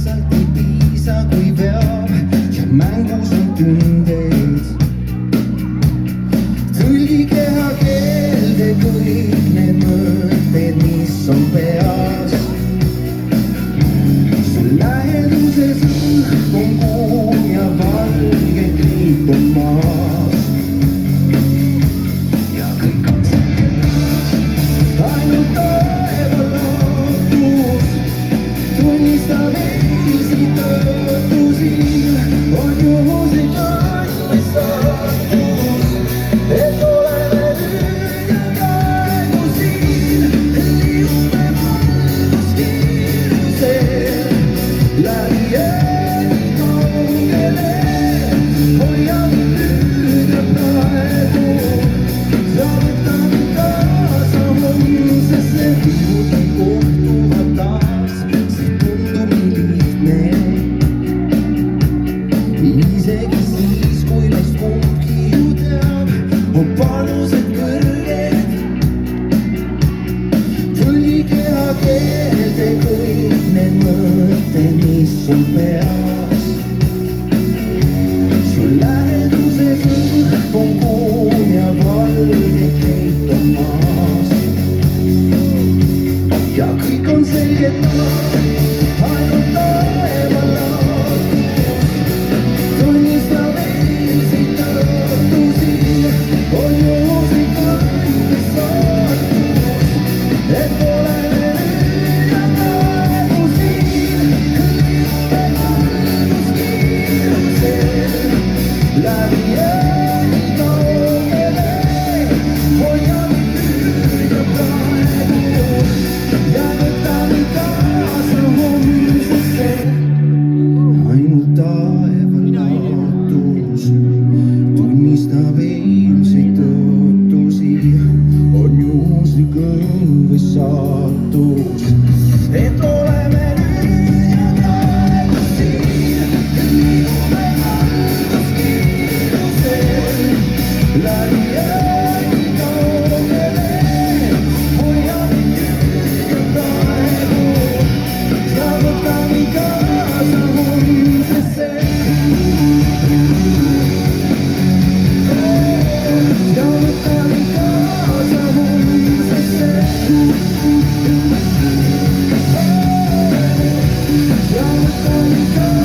lihtsalt ei piisa, kui veab ja mängus on tundeid. Tõlgi kehakeelde kõik need mõtted, mis on peas. Su läheduses õhk on kuum ja valge kriip on maas. Ja kõik on selge, ainult taeva lootus tunnistab eilsi tõotusi. On juhuslik andis saatus, et oleme nüüd ja praegu siin. Liigume valguskiirusel läbi jääni kaugele. Hoiame nüüd ja praegu, saavutame kaasa homsesse. Kuhugi kohtuvad taas, see tundub nii lihtne. Isegi siis, kui meist kumbki ju teab, on panused kõrged. Tõlgi kehakeelde kõik need mõtted, mis on peas. Su läheduses õhk on kuum ja valge kriip on maas. Ja kõik on selged taas, ainult taeva lootus tunnistab eilsi tõotusi. On juhuslik andis saatus, et oleme nüüd ja praegu siin. Liigume valguskiirusel läbi jääni kaugele. Hoiame nüüd ja praegu ja võtame kaasa homsesse. Ainult taeva lootus tunnistab eilsi tõotusi. On juhuslik õnn või saatus, et oleme nüüd ja praegu siin. Liigume valguskiirusel läbi jääni kaugele. Hoiame nüüd ja praegu ja võtame kaasa homsesse. Ja võtame kaasa homsesse. Ja võtame kaasa